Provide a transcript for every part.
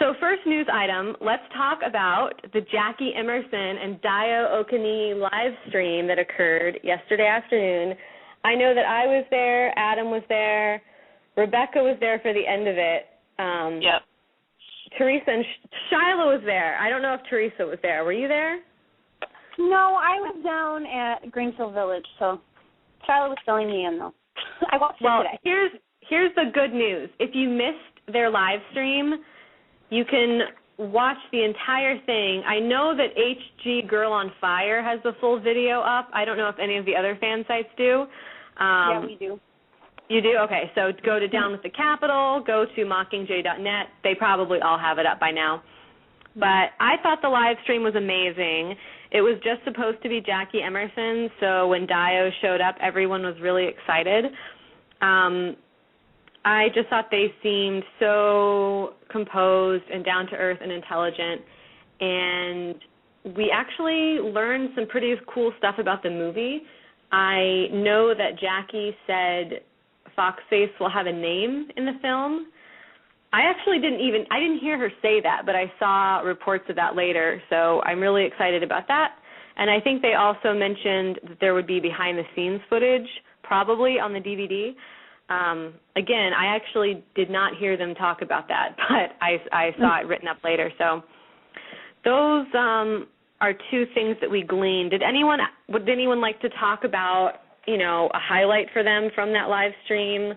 So first news item, let's talk about the Jackie Emerson and Dayo Okeniyi live stream that occurred yesterday afternoon. I know that I was there, Adam was there, Rebekah was there for the end of it. Yep. Theresa and Shylah was there. I don't know if Theresa was there. Were you there? No, I was down at Greenfield Village, so Shylah was filling me in, though. I watched it today. Here's the good news. If you missed their live stream, you can watch the entire thing. I know that HG Girl on Fire has the full video up. I don't know if any of the other fan sites do. Yeah, we do. You do? Okay, so go to Down with the Capital, go to mockingjay.net. They probably all have it up by now. But I thought the live stream was amazing. It was just supposed to be Jackie Emerson, so when Dayo showed up, everyone was really excited. I just thought they seemed so composed and down-to-earth and intelligent, and we actually learned some pretty cool stuff about the movie. I know that Jackie said Foxface will have a name in the film. I didn't hear her say that, but I saw reports of that later, so I'm really excited about that. And I think they also mentioned that there would be behind-the-scenes footage, probably on the DVD. Again, I actually did not hear them talk about that, but I saw it written up later. So those are two things that we gleaned. Would anyone like to talk about, a highlight for them from that live stream,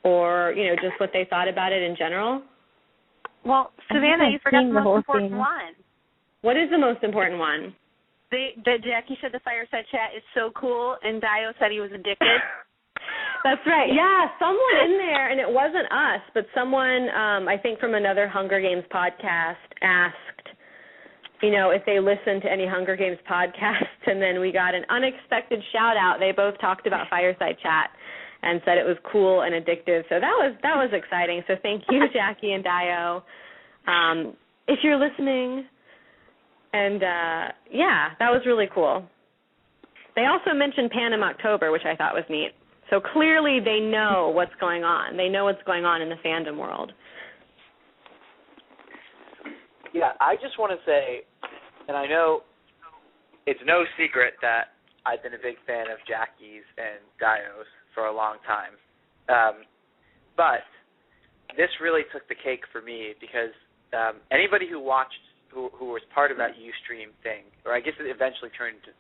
or, just what they thought about it in general? Well, Savanna, you forgot the most important one. What is the most important one? That Jackie said the fireside chat is so cool, and Dayo said he was addicted. That's right. Yeah, someone in there, and it wasn't us, but someone, I think from another Hunger Games podcast, asked, if they listened to any Hunger Games podcasts, and then we got an unexpected shout-out. They both talked about Fireside Chat and said it was cool and addictive. So that was exciting. So thank you, Jackie and Dayo, if you're listening. And, that was really cool. They also mentioned Panem October, which I thought was neat. So clearly they know what's going on. They know what's going on in the fandom world. Yeah, I just want to say, and I know it's no secret that I've been a big fan of Jackie's and Dayo's for a long time. But this really took the cake for me because anybody who watched, who was part of that Ustream thing, or I guess it eventually turned into,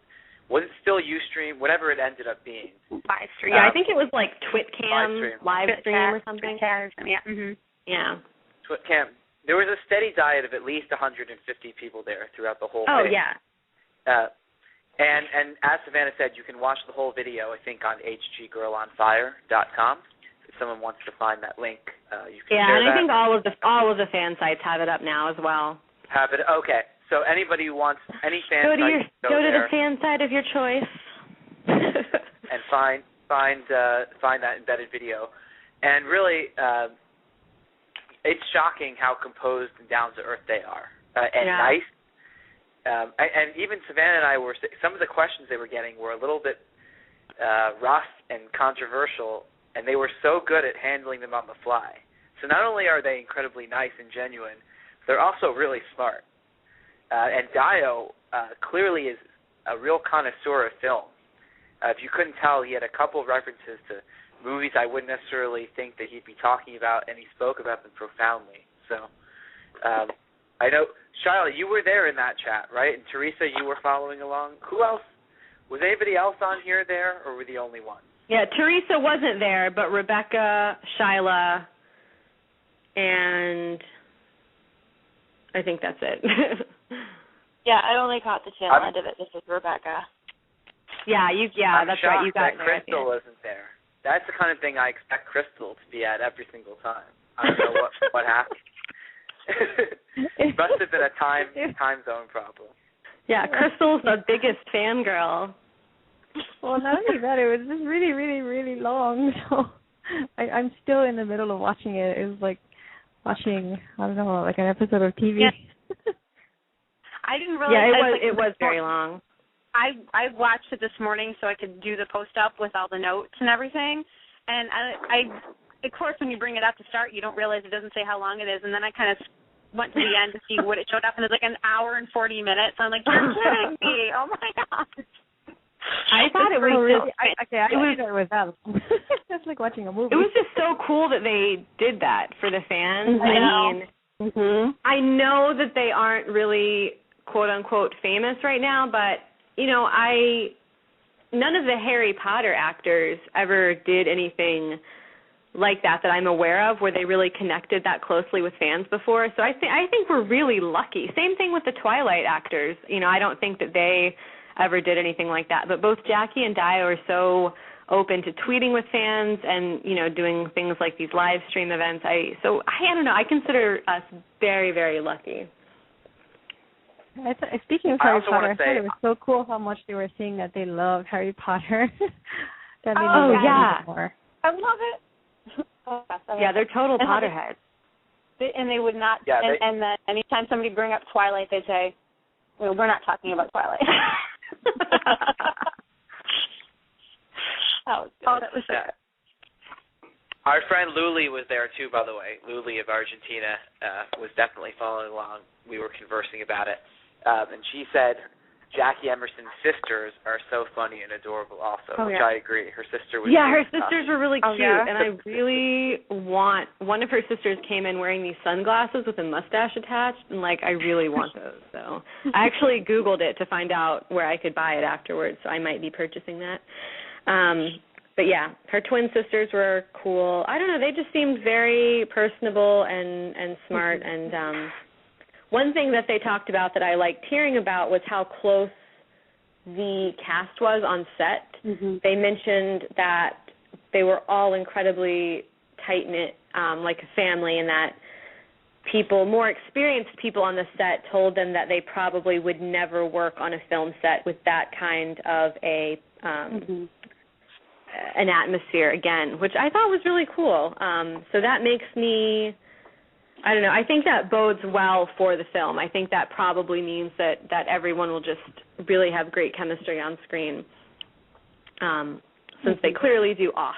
was it still Ustream, whatever it ended up being? Livestream. Yeah, I think it was like TwitCam Livestream or something. Yeah. Mm-hmm. Yeah. TwitCam. There was a steady diet of at least 150 people there throughout the whole thing. Oh, yeah. And as Savanna said, you can watch the whole video, I think, on hggirlonfire.com. If someone wants to find that link, you can share that. Yeah, and I think all of the fan sites have it up now as well. Have it? Okay. So anybody who wants any fan site, go to the fan site of your choice. and find that embedded video. And really, it's shocking how composed and down-to-earth they are, and nice. And even Savanna and I some of the questions they were getting were a little bit rough and controversial, and they were so good at handling them on the fly. So not only are they incredibly nice and genuine, they're also really smart. And Dayo clearly is a real connoisseur of film. If you couldn't tell, he had a couple of references to movies I wouldn't necessarily think that he'd be talking about, and he spoke about them profoundly. So I know, Shylah, you were there in that chat, right? And Theresa, you were following along. Who else? Was anybody else on here there, or were the only ones? Yeah, Theresa wasn't there, but Rebekah, Shylah, and I think that's it. Yeah, I only caught the tail end of it. This is Rebekah. That's right. You got that Crystal wasn't there. That's the kind of thing I expect Crystal to be at every single time. I don't know what happened. It must have been a time zone problem. Yeah, Crystal's the biggest fangirl. Well, not only that, it was just really, really, really long. So I'm still in the middle of watching it. It was like watching, I don't know, like an episode of TV. Yeah. I didn't really. Yeah, it was very long. I watched it this morning so I could do the post-up with all the notes and everything. And I of course, when you bring it up to start, you don't realize it doesn't say how long it is. And then I kind of went to the end to see what it showed up, and it's like an hour and 40 minutes. I'm like, you're kidding me! Oh my god! I thought it was really. It was that. That's like watching a movie. It was just so cool that they did that for the fans. I know that they aren't really quote unquote famous right now, but none of the Harry Potter actors ever did anything like that I'm aware of, where they really connected that closely with fans before. So I think we're really lucky. Same thing with the Twilight actors. I don't think that they ever did anything like that. But both Jackie and Dayo are so open to tweeting with fans and, doing things like these live stream events. I don't know. I consider us very, very lucky. Speaking of Harry Potter, I thought it was so cool how much they were saying that they love Harry Potter. That more. I love it. Yeah, they're total Potterheads. And they would not, and then anytime somebody bring up Twilight, they say, well, we're not talking about Twilight. That was so good. Our friend Luli was there too, by the way. Luli of Argentina was definitely following along. We were conversing about it. And she said Jackie Emerson's sisters are so funny and adorable also, which I agree. Her sister was her sisters were really cute, and I really want, one of her sisters came in wearing these sunglasses with a mustache attached, and, I really want those. So I actually Googled it to find out where I could buy it afterwards, so I might be purchasing that. But, yeah, her twin sisters were cool. I don't know, they just seemed very personable and smart, and one thing that they talked about that I liked hearing about was how close the cast was on set. They mentioned that they were all incredibly tight-knit, like a family, and that more experienced people on the set told them that they probably would never work on a film set with that kind of an atmosphere again, which I thought was really cool. So that makes me... I don't know. I think that bodes well for the film. I think that probably means that everyone will just really have great chemistry on screen, since they clearly do off